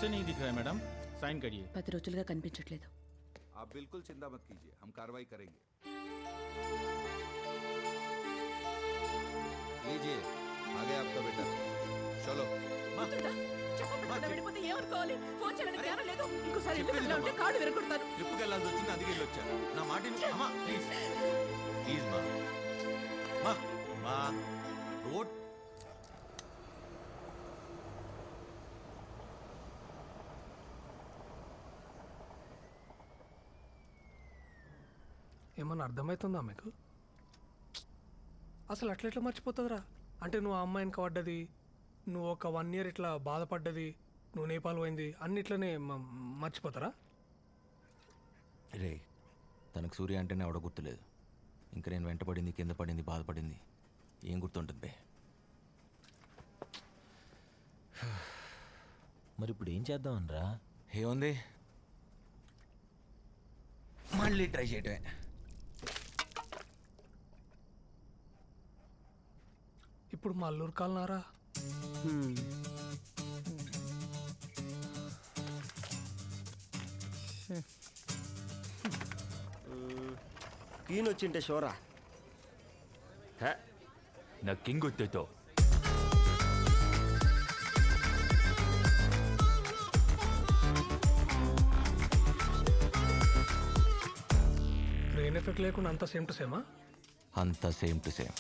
से नहीं दिख रहा है मैडम, साइन करिए। 10 రోజులుగా కనిపించట్లేదు. आप बिल्कुल चिंता मत कीजिए, हम कार्रवाई करेंगे. लीजिए, आ गया आपका बेटा. चलो. వెళ్ళిపోతే ఏమనుకోవాలి? ఫోన్ చేయాలని జ్ఞానం లేదు. ఇంకోసారి ఇంట్లో ఉంటే కాళ్ళు విరగొడతాను. ట్రిప్కి వెళ్ళాల్సి వచ్చింది, అందుకే వెళ్ళొచ్చా. నా మాట అమ్మా, ప్లీజ్ ప్లీజ్ మా మా మా రోడ్ ఏమన్నా అర్థమవుతుందా మీకు? అసలు అట్లా మర్చిపోతుందిరా? అంటే నువ్వు ఆ అమ్మాయిని పడ్డది, నువ్వు ఒక 1 year ఇట్లా బాధపడ్డది, నువ్వు నేపాల్ పోయింది, అన్నిట్లనే మర్చిపోతారా? రే, తనకు సూర్య అంటేనే ఆవిడ గుర్తులేదు. ఇంకా నేను వెంటపడింది, కింద పడింది, బాధపడింది, ఏం గుర్తుంటుంది బే? మరి ఇప్పుడు ఏం చేద్దామనరా? ఏముంది, మళ్ళీ ట్రై చేయటమే. ఇప్పుడు మా అల్లూరు కాలనారా? కీన్ వచ్చింటే షోరా నా కింగ్ వచ్చేతో బ్రెయిన్ ఎఫెక్ట్ లేకుండా అంతా సేమ్ టు సేమా? అంతా సేమ్ టు సేమ్.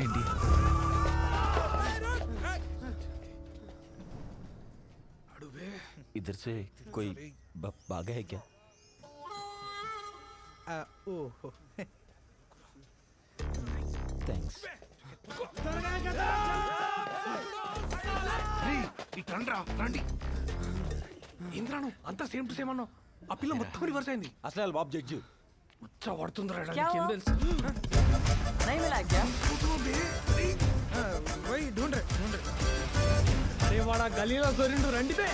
ఏంటి इधर से कोई भागा है क्या? ओहो थैंक्स. రండి. ఇంద్రాను అంతా సేమ్ టు సేమ్ అన్నావు, ఆ పిల్ల మొత్తం రివర్స్ అయింది. అసలు బాబు జడ్జి ఉచ్చా పడుతుందిరా, ఏం తెలుసు? అరే వాడా గలీలో దొరిండు, రండి బే.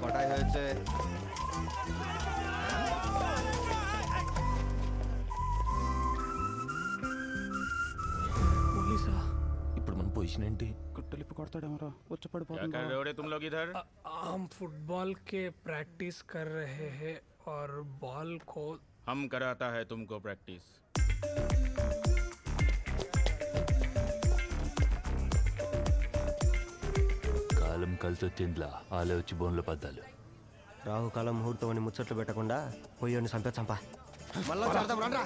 কটাই হয়েছে? పోలీసా? ఇప్పుడు మన పొజిషన్ ఏంటి? కుట్టలిప్పి కొడతాడేమరా, వచ్చి क्या कर रहे हो रे तुम लोग इधर? हम फुटबॉल के प्रैक्टिस कर रहे हैं और बॉल को हम कराता है तुमको प्रैक्टिस. కాలం కలిసి వచ్చిందిలా, ఆలే వచ్చి బోన్లో పద్దాలు. రాహుకాలం ముహూర్తం అని ముచ్చట్లు పెట్టకుండా పోయి చంపా మళ్ళీ రండ్రా.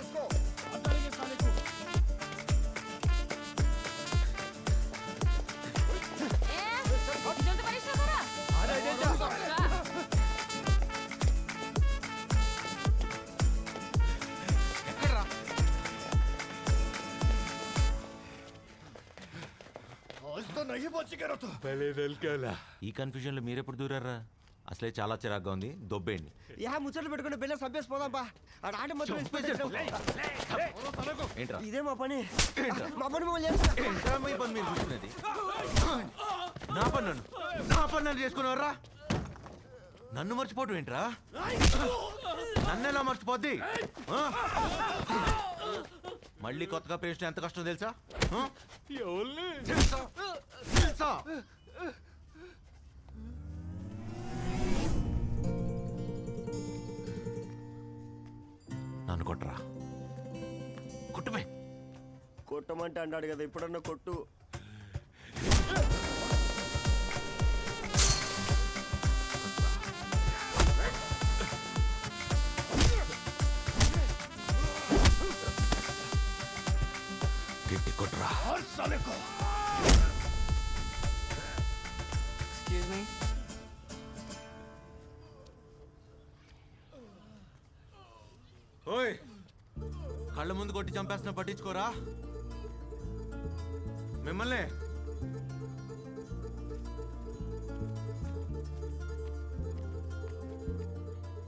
ఈ కన్ఫ్యూజన్ లో మీరెప్పుడు దూరారా? అసలే చాలా చిరాగ్గా ఉంది, దొబ్బేయండి. ముచ్చట్లు పెట్టుకుని బెల్ల సభ్యేసి పోదాంపా. ఆడ మొత్తం ఏంట్రా ఇదే మా పని. మా పని మీ పని మీరు కూర్చున్నది, నా పని నన్ను చేసుకున్నారా? నన్ను మర్చిపోవటం ఏంట్రా? నన్ను ఎలా మర్చిపోద్ది? మళ్ళీ కొత్తగా ప్రేమించడం ఎంత కష్టం తెలుసా? తెలుసా? నన్ను కొట్టరా, కొట్టుమే. కొట్టమంటే అన్నాడు కదా, ఇప్పుడన్నా కొట్టు. గట్టి కొట్టరా. Excuse me. ఓయ్, కళ్ళ ముందు కొట్టి చంపేస్తున్నా పట్టించుకోరా? మిమ్మల్ని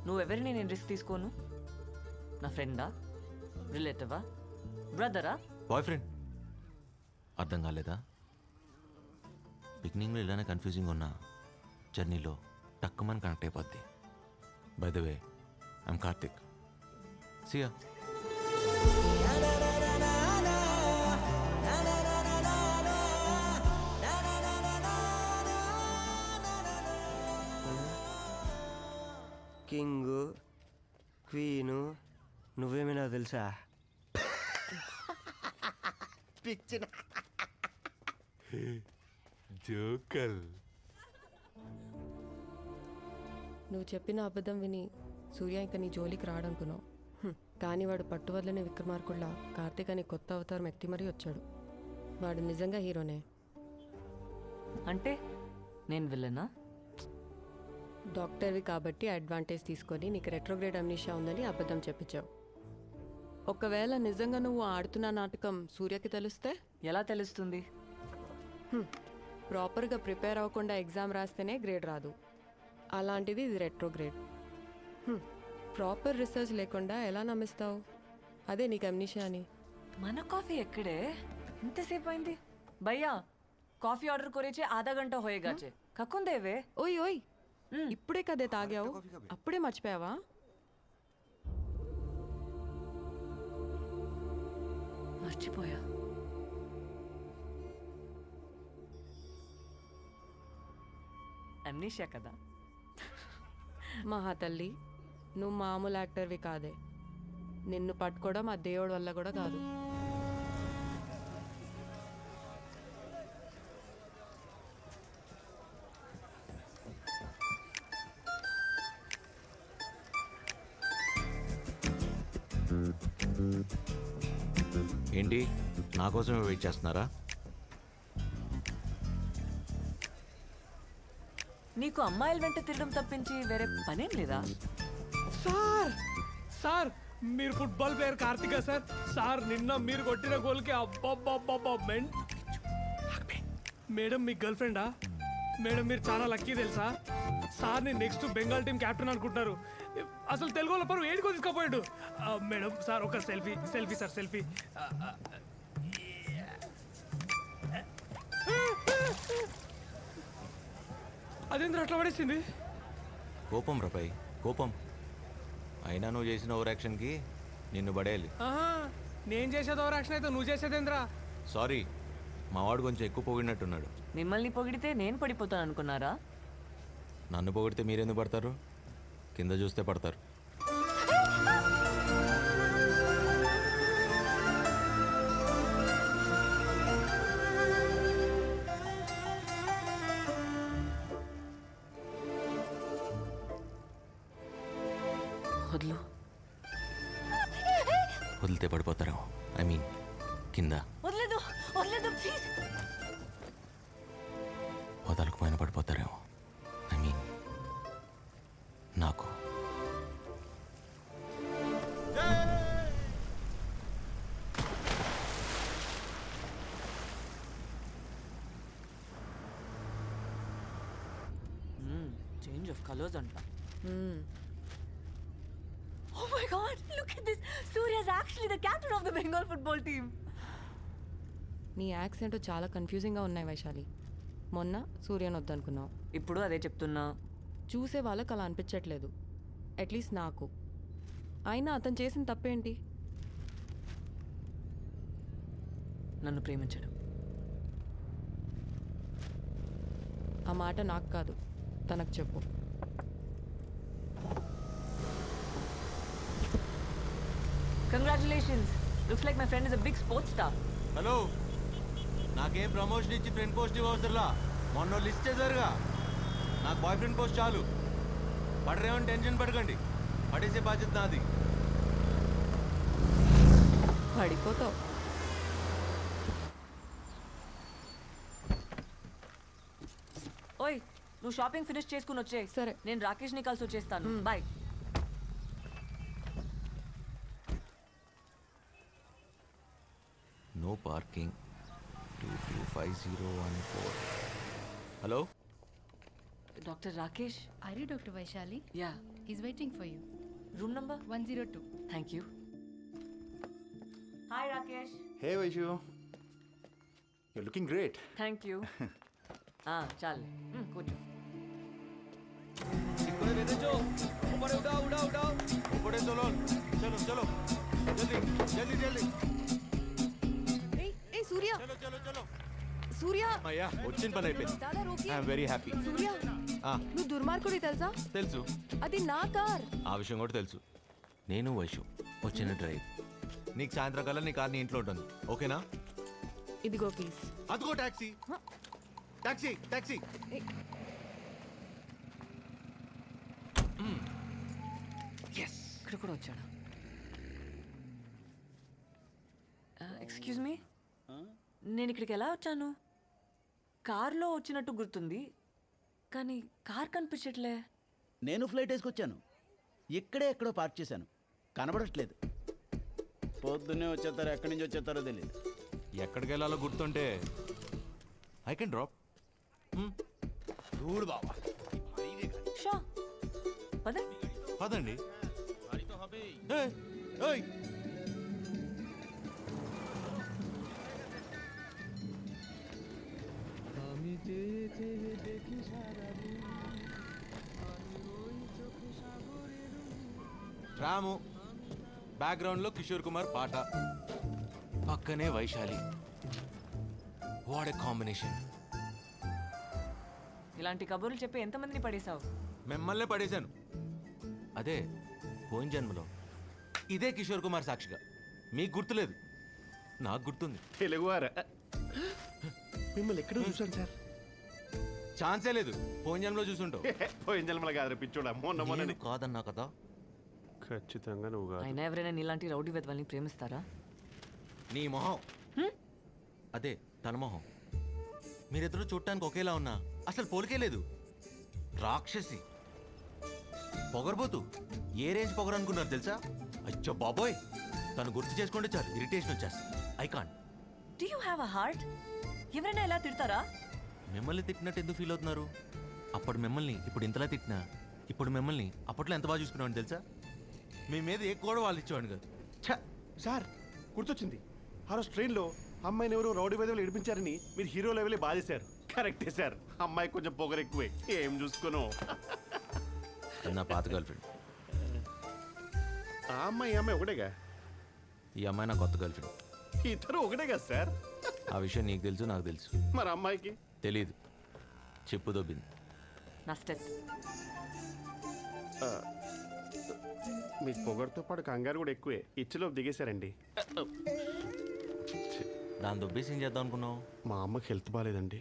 నువ్వెవరిని నేను రిస్క్ తీసుకోను? నా ఫ్రెండా, రిలేటివా, బ్రదరా? Boy friend. అర్థం కాలేదా? బిగినింగ్లో ఇలానే కన్ఫ్యూజింగ్ ఉన్న జర్నీలో టక్కుమని కనెక్ట్ అయిపోద్ది. By the way, I'm Karthik. Siya. King, queen, నువ్వేమైనా తెలుసా? పిచ్చిన జోకల్. నువ్వు చెప్పిన అబద్ధం విని సూర్య ఇంకా నీ జోలికి రాడనుకున్నావు. కానీ వాడు పట్టువదలని విక్రమార్కుల్లా కార్తీక్ అని కొత్త అవతారం ఎత్తి మరీ వచ్చాడు. వాడు నిజంగా హీరోనే. అంటే నేను విల్లనా? డాక్టర్వి కాబట్టి అడ్వాంటేజ్ తీసుకొని నీకు రెట్రోగ్రేడ్ అమ్నీషియా ఉందని అబద్ధం చెప్పించావు. ఒకవేళ నిజంగా నువ్వు ఆడుతున్న నాటకం సూర్యకి తెలిస్తే? ఎలా తెలుస్తుంది? ప్రాపర్గా ప్రిపేర్ అవ్వకుండా ఎగ్జామ్ రాస్తేనే గ్రేడ్ రాదు. అలాంటిది ఇది రెట్రోగ్రేడ్. ప్రాపర్ రీసెర్చ్ లేకుండా ఎలా నమ్మిస్తావు? అదే నీకు అమ్నీషియా అని. మన కాఫీ ఎక్కడే? ఇంతసేపు అయింది. భయ్యా కాఫీ ఆర్డర్ కొరేచే ఆధా గంట హోయేగాచే. కక్కుందేవే. ఓయ్ ఓయ్, ఇప్పుడే కదే తాగావు, అప్పుడే మర్చిపోయావా? మర్చిపోయా. అమ్నీషియా కదా. మహా తల్లి, నువ్వు మామూలు యాక్టర్వి కాదే. నిన్ను పట్టుకోవడం ఆ దేవుడి వల్ల కూడా కాదు. ఏంటి, నా కోసమే వెయిట్ చేస్తున్నారా? నీకు అమ్మాయిల వెంట తిరగడం తప్పించి వేరే పనేం లేదా? సార్ సార్, మీరు football player Karthika sir? Sir నిన్న మీరు కొట్టిన గోల్కి అబ్బబ్బబ్బబ్బా మేడం మీ గర్ల్ ఫ్రెండా? మేడం మీరు చాలా లక్కీ తెలుసా? సార్ని నెక్స్ట్ బెంగాల్ టీం క్యాప్టెన్ అనుకుంటున్నారు. అసలు తెలుగు వాళ్ళ పరువు ఏడుకో తీసుకుపోయాడు. మేడం సార్ ఒక సెల్ఫీ సెల్ఫీ సార్ సెల్ఫీ. అదేంద్ర అట్లా పడేసింది? కోపం రపై కోపం. అయినా నువ్వు చేసిన ఓవర్ యాక్షన్కి నిన్ను పడేయాలి. నేను చేసేది ఓవర్ యాక్షన్ అయితే నువ్వు చేసేదేంద్రా? సారీ, మావాడు కొంచెం ఎక్కువ పొగిడినట్టున్నాడు. మిమ్మల్ని పొగిడితే నేను పడిపోతాను అనుకున్నారా? నన్ను పొగిడితే మీరెందుకు పడతారు? కింద చూస్తే పడతారు. వదిలు. వదిలితే పడిపోతారేమో. ఐ మీన్ కింద. వదలేదు వదలేదు ప్లీజ్. వదలకపోయినా పడిపోతారేమో. ఐ మీన్ నాకు. చేంజ్ ఆఫ్ కలర్స్ అంట. Oh my God! Look at this. Surya is actually the captain of the Bengal football team. నీ యాక్సెంట్ చాలా కన్ఫ్యూజింగ్గా ఉన్నాయి వైశాలి. మొన్న సూర్యని వద్దనుకున్నావు, ఇప్పుడు అదే చెప్తున్నా. చూసే వాళ్ళకి అలా అనిపించట్లేదు, అట్లీస్ట్ నాకు. అయినా అతను చేసిన తప్పేంటి? నన్ను ప్రేమించడం. ఆ మాట నాకు కాదు, తనకు చెప్పు. Congratulations. Looks like my friend is a big sports star. Hello, నాకేం ప్రమోషన్ ఇచ్చి ఫ్రెండ్ పోస్ట్ ఇవ్వసరలా. మొన్న లిస్ట్ చేశారుగా, నాకు బాయ్ ఫ్రెండ్ పోస్ట్ చాలు. పడరేమని టెన్షన్ పడకండి, పడేసే బాధ్యత నాది. పడిపోతావు. ఓయ్, నువ్వు షాపింగ్ ఫినిష్ చేసుకుని వచ్చే. సరే. నేను రాకేష్ని కలిసి వచ్చేస్తాను. Bye. No parking 225014. Hello doctor Rakesh. Are you Dr. Vaishali? Yeah, is waiting for you. Room number 102. Thank you. Hi Rakesh. Hey Vaishu, you looking great. Thank you. చాలు కూర్చో. ऊपर चलो चलो चलो जल्दी जल्दी जल्दी ఏ సూర్య, चलो चलो चलो సూర్య, అయ్యా వచ్చిన పని అయిపోయింది. దాదా రోకియే. I'm very happy. సూర్య, నువ్వు దుర్మార్గుడి తెలుసా? తెలుసు, అది నా కార్. ఆ విషయం కూడా తెలుసు. నేను వైషు వచ్చిన డ్రైవ్. నీకు సాయంత్రం కల్లా నీ కార్ నీ ఇంట్లో ఉంటుంది, ఓకేనా? ఇదిగో ప్లీజ్. అదిగో టాక్సీ టాక్సీ టాక్సీ. ఇక్కడ కూడా వచ్చాడా? ఎక్స్క్యూజ్ మీ, నేను ఇక్కడికి ఎలా వచ్చాను? కార్లో వచ్చినట్టు గుర్తుంది, కానీ కార్ కనిపించట్లే. నేను ఫ్లైట్ వేసుకొచ్చాను, ఇక్కడే ఎక్కడో పార్క్ చేశాను, కనబడట్లేదు. పొద్దున్నే వచ్చేస్తారో ఎక్కడి నుంచి వచ్చేస్తారో తెలియదు. ఎక్కడికి వెళ్ళాలో గుర్తుంటే ఐ కెన్ డ్రాప్. చూడు బాబా, షా పదండి. गाड़ी तो হবে ఏయ్, ఏయ్. రాము, బ్యాక్గ్రౌండ్ లో కిషోర్ కుమార్ పాట, పక్కనే వైశాలి. What a combination. ఇలాంటి కబుర్లు చెప్పి ఎంతమందిని పడేశావు? మిమ్మల్నే పడేశాను. అదే పోయిన జన్మలో ఇదే కిషోర్ కుమార్ సాక్షిగా. మీకు గుర్తులేదు, నాకు గుర్తుంది. తెలుగువారా? మిమ్మల్ని ఎక్కడో చూసాను సార్. ఛాన్సే లేదు, పోయిన జన్మలో చూసుంటావు. పోయిన జన్మల కాదు పిచ్చోడా, మొన్న నేను కాదన్నా కదా. ఖచ్చితంగా నువ్వు కాదు. అయినా ఎవరైనా నీలాంటి రౌడీ వెధవల్ని ప్రేమిస్తారా? నీ మొహం అదే తన మొహం. మీరిద్దరూ చూడటానికి ఒకేలా ఉన్నా అసలు పోలికే లేదు. రాక్షసి, పొగరబోతు. ఏ రేంజ్ పొగరు అనుకున్నారు తెలుసా? అచ్చో బాబోయ్, తను గుర్తు చేసుకుంటే చాలు ఇరిటేషన్ వచ్చేస్తుంది. I can't. Do you have a heart? ఎవరైనా ఎలా తిడతారా? మిమ్మల్ని తిట్టినట్టు ఎందుకు ఫీల్ అవుతున్నారు? అప్పుడు మిమ్మల్ని ఇప్పుడు ఇంతలా తిట్టినా, ఇప్పుడు మిమ్మల్ని అప్పట్లో ఎంత బాగా చూసుకునేవాడిని తెలుసా? మీ మీద ఏ కూడా వాళ్ళు ఇచ్చేవాడిని కాదు. సార్ గుర్తొచ్చింది, ఆ రోజు ట్రైన్లో అమ్మాయిని ఎవరో రౌడీ వేదవులు ఏడిపించారని మీరు హీరో లెవెలే బాధేశారు. కరెక్టే సార్, అమ్మాయి కొంచెం పొగరు ఎక్కువే. ఏం చూసుకోను. నా పాత గర్ల్ ఫ్రెండ్. ఆ అమ్మాయి ఈ అమ్మాయి ఒకటేగా? ఈ అమ్మాయి నా కొత్త గర్ల్ ఫ్రెండ్. ఇద్దరు ఒకటే కదా సార్? ఆ విషయం నీకు తెలుసు, నాకు తెలుసు. మరి అమ్మాయికి తెలీదు. చెప్పు దొబ్బింది. నా స్టెప్. మీ పొగరుతో పాటు కంగారు కూడా ఎక్కువే. ఇచ్చిలో దిగేశారండి. దాని దొబ్బేసి ఏం చేద్దాం అనుకున్నావు? మా అమ్మకి హెల్త్ బాగాలేదండి.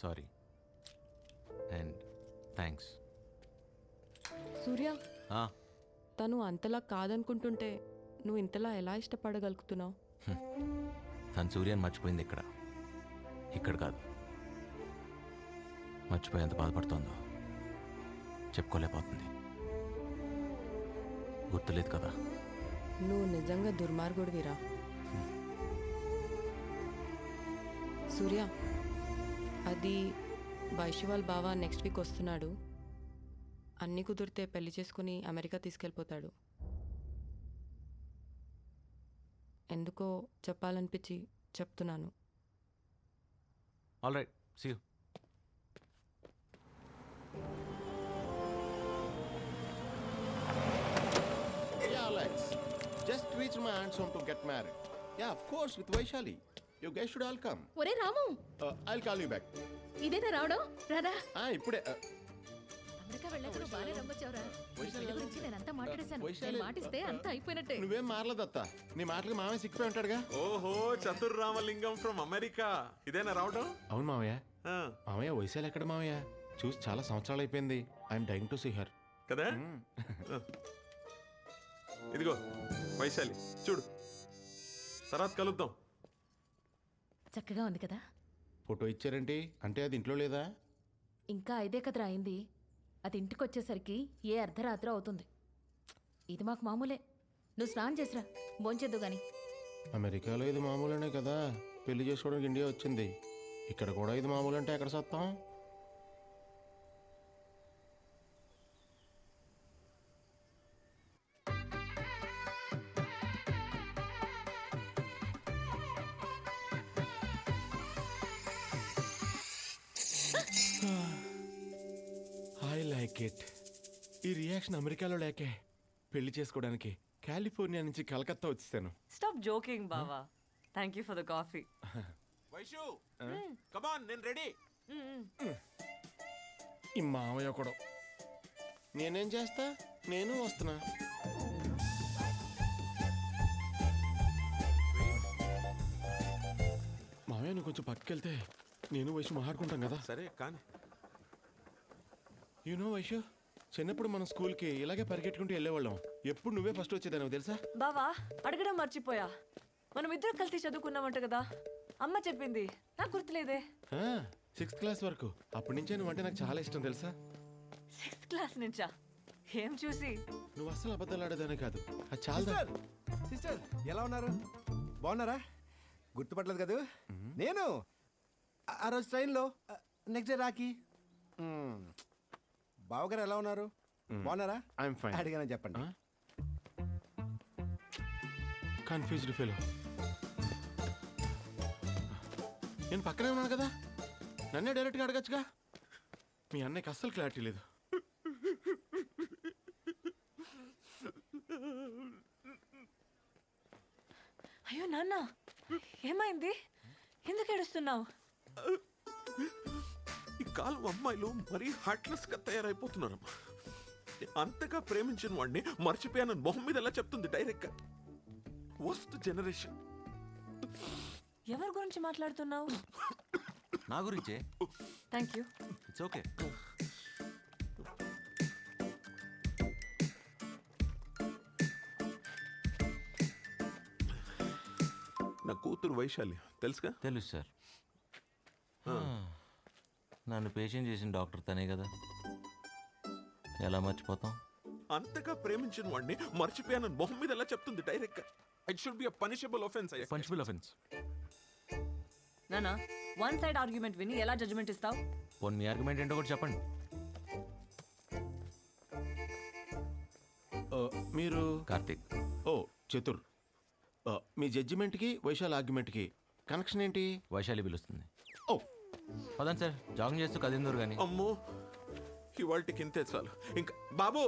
Sorry and thanks. సూర్య, తను అంతలా కాదనుకుంటుంటే నువ్వు ఇంతలా ఎలా ఇష్టపడగలుగుతున్నావు? తను సూర్యని మర్చిపోయింది ఇక్కడ, ఇక్కడ కాదు. మర్చిపోయి ఎంత బాధపడుతోందో చెప్పుకోలేకపోతుంది. గుర్తులేదు కదా. నువ్వు నిజంగా దుర్మార్గుడివిరా సూర్య. అది వైశ్వాల్ బావ నెక్స్ట్ వీక్ వస్తున్నాడు. అన్నీ కుదిరితే పెళ్లి చేసుకుని అమెరికా తీసుకెళ్ళిపోతాడు. ఎందుకో చెప్పాలనిపించి చెప్తున్నాను. All right, see you. Yeah, Alex. Just reached my aunt's home to get married. Yeah, of course, with Vaishali. You guys should all come. ఒరే రాము, I'll call you back. ఇదేనా రావడం? రాదా? ఇప్పుడే. అమెరికా వెళ్ళాక నువ్వు బాగానే రమ్మొచ్చావురా. ఈ పెళ్లి గురించి నేనంతా మాట్లాడేశాను. నేను మాటిస్తే అంతా అయిపోయినట్టే. నువ్వేం మారలేదత్త. నీ మాటలకు మామయ్య సిక్కిపోయి ఉంటాడుగా. ఓహో, చతుర్ రామలింగం ఫ్రమ్ అమెరికా. ఇదేనా రావడం? అవును మామయ్య. మామయ్య వైశాలి ఎక్కడ మామయ్య? చూసి చాలా సంవత్సరాలు అయిపోయింది. I'm dying to see her. కదా? ఇదిగో వైశాలి, చూడు. తర్వాత కలుద్దాం. చక్కగా ఉంది కదా? ఫోటో ఇచ్చారేంటి? అంటే అది ఇంట్లో లేదా? ఇంకా 5 కదరా అయింది. అది ఇంటికి వచ్చేసరికి ఏ అర్ధరాత్రి అవుతుంది. ఇది మాకు మామూలే. నువ్వు స్నానం చేసిరా, భోంచేద్దు గాని. అమెరికాలో ఇది మామూలేనే కదా, పెళ్లి చేసుకోవడానికి ఇండియా వచ్చింది. ఇక్కడ కూడా ఇది మామూలు అంటే ఎక్కడ సత్తాం? I like it. ఈ రియాక్షన్ అమెరికాలో లేకే పెళ్లి చేసుకోవడానికి కాలిఫోర్నియా నుంచి కలకత్తా వచ్చేసాను. స్టాప్ జోకింగ్ బావా. Thank you for the coffee. Vaishu come on, నేను రెడీ. ఈ మావయ్య కూడా. నేనేం చేస్తా, నేను వస్తున్నా. మావయ్య నువ్వు కొంచెం పక్కకెళ్తే నేను వైషు మాట్లాడుకుంటాం కదా. సరే కానీ యూనో వైషు, చిన్నప్పుడు మనం స్కూల్కి ఇలాగే పరిగెట్టుకుంటూ వెళ్ళేవాళ్ళం. ఎప్పుడు నువ్వే ఫస్ట్ వచ్చేదాన్ని తెలుసా? బావా అడగడం మర్చిపోయా. మనం ఇద్దరు కలిసి చదువుకున్నామంట కదా, అమ్మ చెప్పింది. నాకు గుర్తులేదే. 6th క్లాస్ వరకు. అప్పటి నుంచే నువ్వు అంటే నాకు చాలా ఇష్టం తెలుసా? 6th క్లాస్ నుంచా? ఏం చూసి? నువ్వు అస్సలు అబద్ధాలు ఆడేదానే కాదు. అది చాలా. సిస్టర్ ఎలా ఉన్నారు? బాగున్నారా? గుర్తుపట్టలేదు కదా నేను. ఆ రోజు ట్రైన్లో నెక్స్ట్ డే రాకి. బావగారు ఎలా ఉన్నారు? బాగున్నారా? I'm fine. అడిగానని చెప్పండి. Confused fellow. నేను పక్కనే ఉన్నాను కదా, నన్నే డైరెక్ట్గా అడగచ్చుగా. మీ అన్నయ్యకి అస్సలు క్లారిటీ లేదు. అయ్యో నాన్న, ఏమైంది? ఎందుకు ఏడుస్తున్నావు? ఈ కాలం అమ్మాయిలు మరీ హార్ట్లెస్ గా తయారైపోతున్నారు. అంతగా ప్రేమించిన వాడిని మర్చిపోయానని మొహం మీద ఎలా చెప్తుంది డైరెక్ట్ గా? Worst generation. ఎవరి గురించి మాట్లాడుతున్నావు? నా గురించే. Thank you. It's okay. నా కూతురు వైశాలి తెలుసుగా? తెలుసు సార్. నన్ను పేషెంట్ చేసిన డాక్టర్ తనే కదా, ఎలా మర్చిపోతాం? అంతగా ప్రేమించిన వాడిని మర్చిపోయానని మొహం మీద ఎలా చెప్తుంది డైరెక్ట్ గా? It should be a punishable offence. Punishable offence. నానా, వన్ సైడ్ ఆర్గ్యుమెంట్ విని ఎలా జడ్జిమెంట్ ఇస్తావు? పోనీ మీ ఆర్గ్యుమెంట్ ఏంటో కూడా చెప్పండి. మీరు కార్తీక్. ఓ చతుర్. మీ జడ్జిమెంట్కి వైశాల్ ఆర్గ్యుమెంట్కి కనెక్షన్ ఏంటి? వైశాలి పిలుస్తుంది. ఓ పదండి సార్, జాగింగ్ చేస్తూ కదిందూరు కానీ. అమ్మో ఇవాళకి ఇంతే చాలు. ఇంకా బాబు